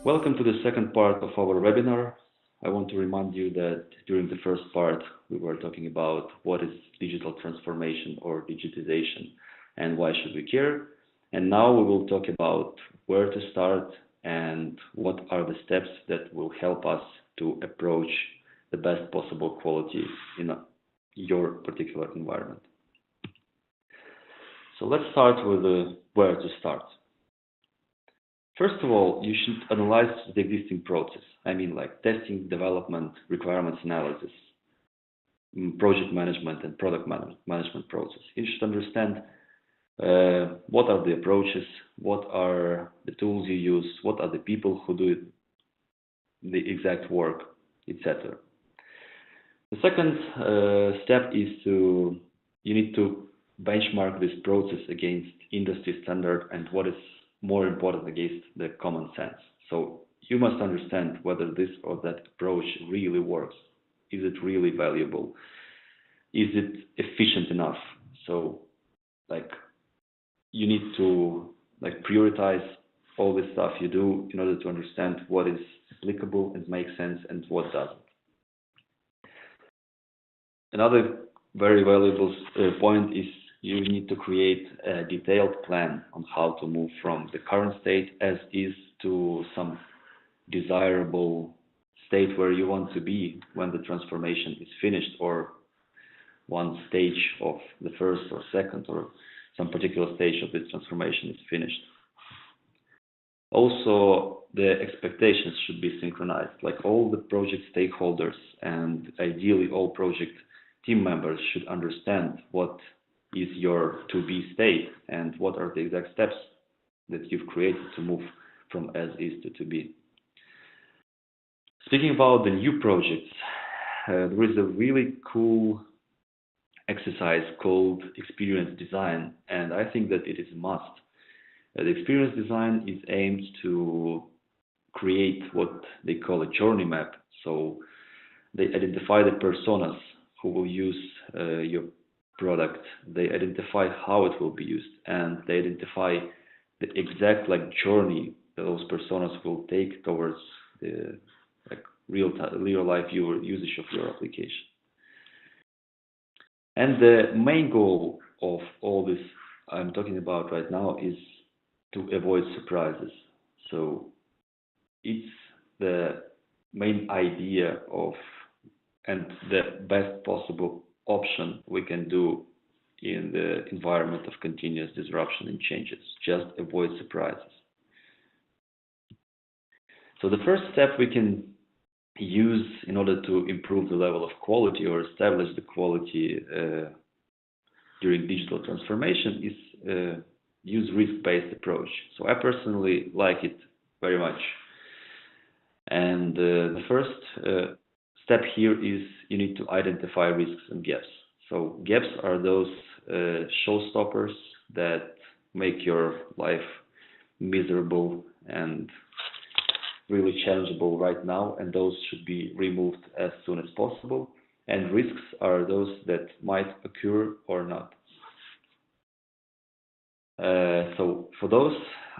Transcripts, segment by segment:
Welcome to the second part of our webinar. I want to remind you that during the first part, we were talking about what is digital transformation or digitization and why should we care. And now we will talk about where to start and what are the steps that will help us to approach the best possible quality in your particular environment. So let's start with where to start. First of all, you should analyze the existing process. I mean, like testing, development, requirements analysis, project management, and product management process. You should understand what are the approaches, what are the tools you use, what are the people who do the exact work, etc. The second step is you need to benchmark this process against industry standard and what is more important against the common sense. So you must understand whether this or that approach really works. Is it really valuable? Is it efficient enough? So you need to prioritize all the stuff you do in order to understand what is applicable and makes sense and what doesn't. Another very valuable point is you need to create a detailed plan on how to move from the current state as is to some desirable state where you want to be when the transformation is finished, or one stage of the first or second or some particular stage of this transformation is finished. Also, the expectations should be synchronized, like all the project stakeholders and ideally all project team members should understand what is your to-be state and what are the exact steps that you've created to move from as is to be. Speaking about the new projects, there is a really cool exercise called experience design, and I think that it is a must. The experience design is aimed to create what they call a journey map. So they identify the personas who will use your product, they identify how it will be used, and they identify the exact journey that those personas will take towards the real life usage of your application. And the main goal of all this I'm talking about right now is to avoid surprises. So it's the main idea of and the best possible option we can do in the environment of continuous disruption and changes. Just avoid surprises. So the first step we can use in order to improve the level of quality or establish the quality during digital transformation is use risk-based approach. So I personally like it very much. And the first step here is you need to identify risks and gaps. So gaps are those showstoppers that make your life miserable and really challengeable right now, and those should be removed as soon as possible. And risks are those that might occur or not. So for those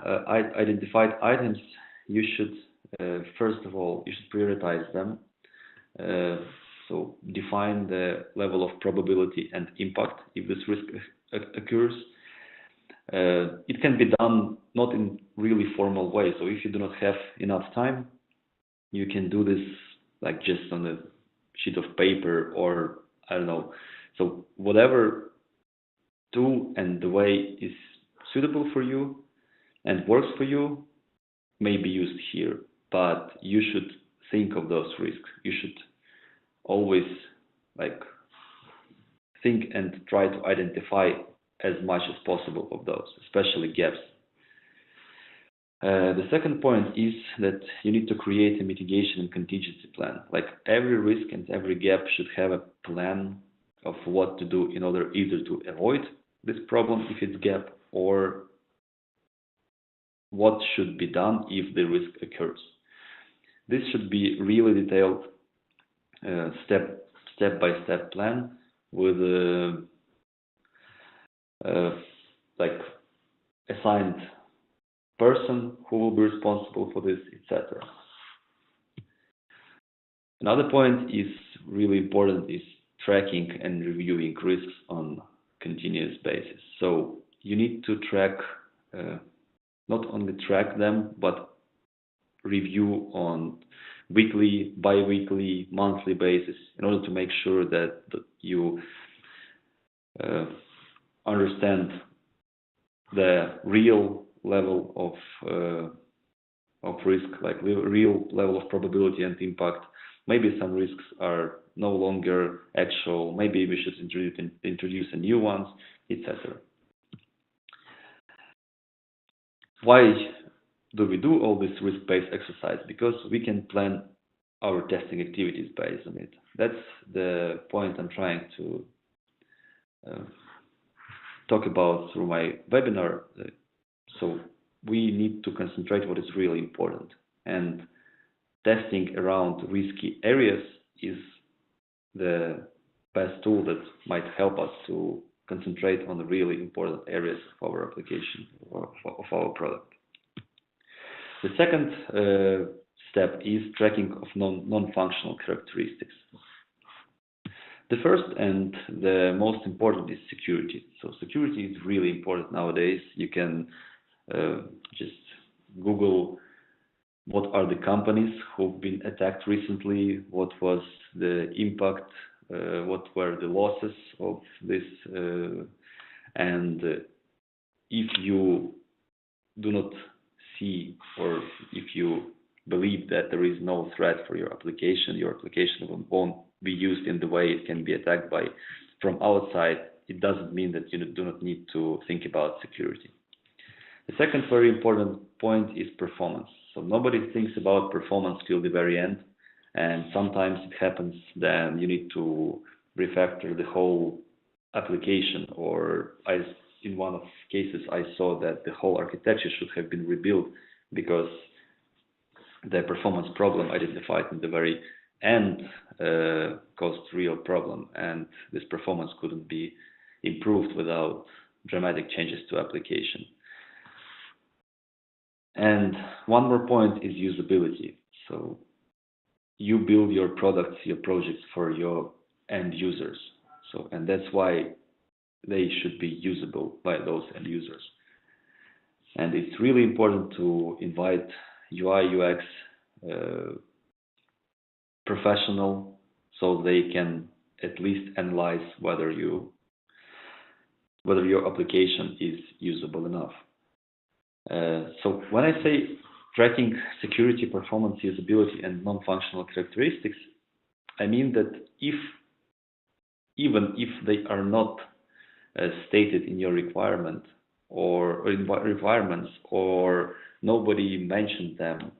identified items, you should first of all you should prioritize them. So define the level of probability and impact if this risk occurs. It can be done not in really formal way. So if you do not have enough time, you can do this just on a sheet of paper, or I don't know. So whatever tool and the way is suitable for you and works for you may be used here, but you should think of those risks. You should always think and try to identify as much as possible of those, especially gaps. The second point is that you need to create a mitigation and contingency plan. Every risk and every gap should have a plan of what to do in order either to avoid this problem if it's gap, or what should be done if the risk occurs. This should be really detailed step-by-step plan with assigned person who will be responsible for this, etc. Another point is really important is tracking and reviewing risks on continuous basis. So you need to track, not only track them, but review on weekly, bi-weekly, monthly basis in order to make sure that you understand the real level of risk, like real level of probability and impact. Maybe some risks are no longer actual. Maybe we should introduce a new ones, etc. Why do we do all this risk-based exercise? Because we can plan our testing activities based on it. That's the point I'm trying to talk about through my webinar. So we need to concentrate what is really important, and testing around risky areas is the best tool that might help us to concentrate on the really important areas of our application, of our product. The second step is tracking of non-functional characteristics. The first and the most important is security. So security is really important nowadays. You can just Google what are the companies who've been attacked recently, what was the impact, what were the losses of this, and if you do not see, or if you believe that there is no threat for your application won't be used in the way it can be attacked by from outside, it doesn't mean that you do not need to think about security. The second very important point is performance. So nobody thinks about performance till the very end, and sometimes it happens then you need to refactor the whole application, or in one of cases I saw that the whole architecture should have been rebuilt because the performance problem identified in the very end caused real problem, and this performance couldn't be improved without dramatic changes to application. And one more point is usability. So you build your products, your projects for your end users. So, and that's why they should be usable by those end users. And it's really important to invite UI, UX professional so they can at least analyze whether your application is usable enough. So when I say tracking security, performance, usability, and non-functional characteristics, I mean that even if they are not stated in your requirement or in requirements, or nobody mentioned them,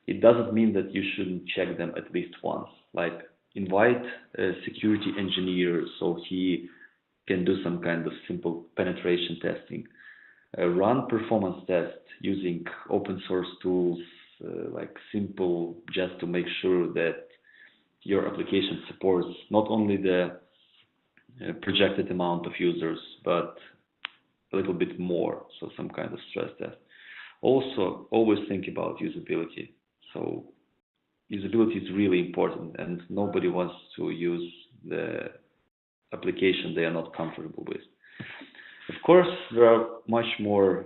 it doesn't mean that you shouldn't check them at least once. Like invite a security engineer so he can do some kind of simple penetration testing. Run performance tests using open source tools, like simple, just to make sure that your application supports not only the projected amount of users, but a little bit more, so some kind of stress test. Also, always think about usability. So usability is really important, and nobody wants to use the application they are not comfortable with. Of course, there are much more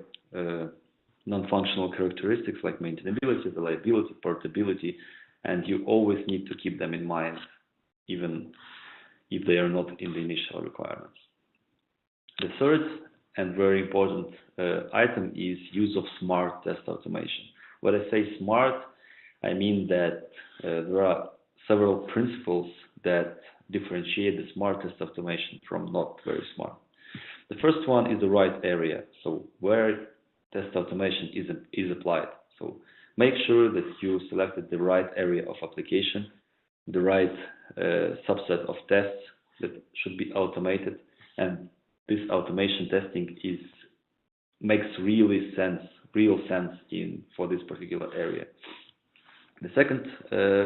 non-functional characteristics like maintainability, reliability, portability, and you always need to keep them in mind, even if they are not in the initial requirements. The third and very important item is use of smart test automation. When I say smart, I mean that there are several principles that differentiate the smart test automation from not very smart. The first one is the right area, so where test automation is applied. So make sure that you selected the right area of application, the right subset of tests that should be automated, and this automation testing makes real sense for this particular area. The second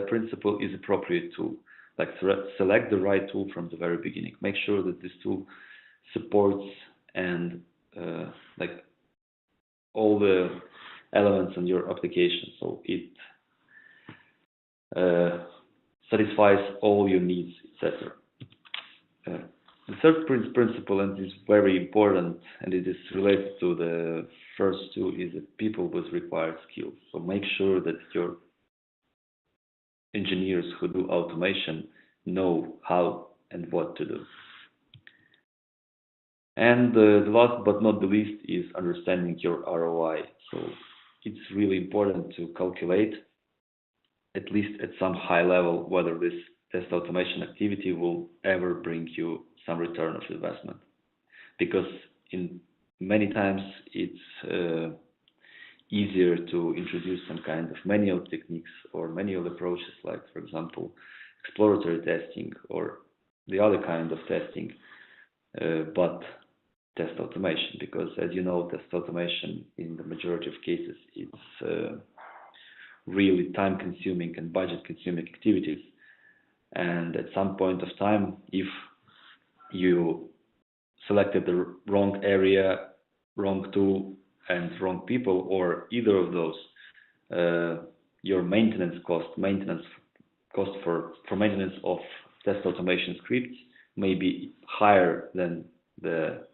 principle is appropriate tool. Like select the right tool from the very beginning. Make sure that this tool supports and like all the elements on your application, so it satisfies all your needs, etc. The third principle, and is very important, and it is related to the first two, is that people with required skills. So make sure that your engineers who do automation know how and what to do. And the last but not the least is understanding your ROI. So it's really important to calculate, at least at some high level, whether this test automation activity will ever bring you some return of investment. Because in many times it's easier to introduce some kind of manual techniques or manual approaches, like, for example, exploratory testing or the other kind of testing, but test automation, because as you know, test automation in the majority of cases it's really time consuming and budget consuming activities. And at some point of time, if you selected the wrong area, wrong tool, and wrong people, or either of those, your maintenance cost for maintenance of test automation scripts may be higher than the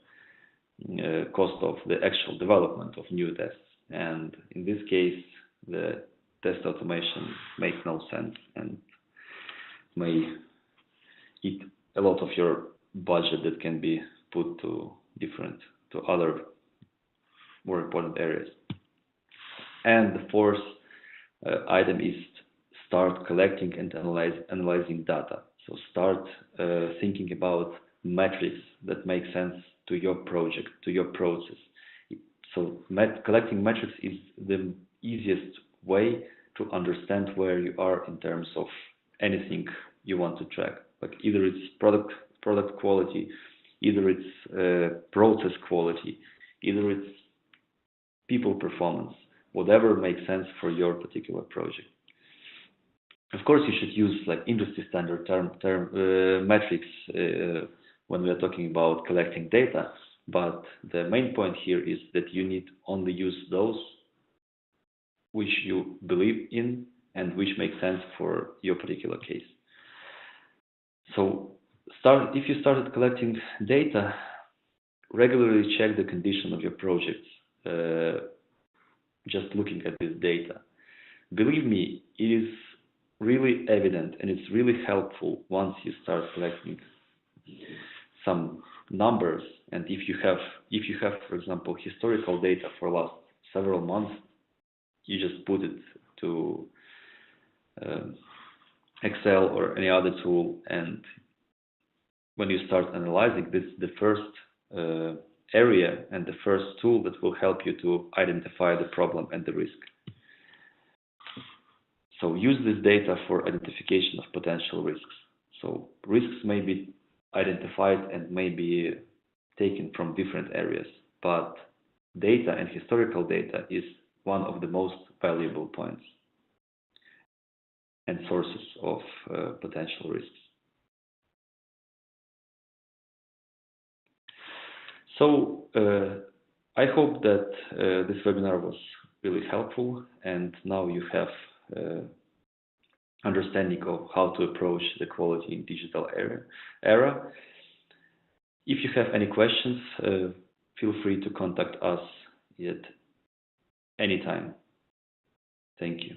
cost of the actual development of new tests. And in this case, the test automation makes no sense and may eat a lot of your budget that can be put to other more important areas. And the fourth item is start collecting and analyzing data. So start thinking about metrics that make sense to your project, to your process. So collecting metrics is the easiest way to understand where you are in terms of anything you want to track. Like either it's product quality, either it's process quality, either it's people performance, whatever makes sense for your particular project. Of course, you should use like industry standard metrics when we are talking about collecting data, but the main point here is that you need only use those which you believe in and which make sense for your particular case. So if you started collecting data, regularly check the condition of your projects, just looking at this data. Believe me, it is really evident and it's really helpful once you start collecting some numbers. And if you have, for example, historical data for last several months, you just put it to Excel or any other tool, and when you start analyzing, this is the first area and the first tool that will help you to identify the problem and the risk. So use this data for identification of potential risks. So risks may be identified and may be taken from different areas, but data and historical data is one of the most valuable points and sources of potential risks. So I hope that this webinar was really helpful, and now you have understanding of how to approach the quality in digital era. If you have any questions, feel free to contact us at any time. Thank you.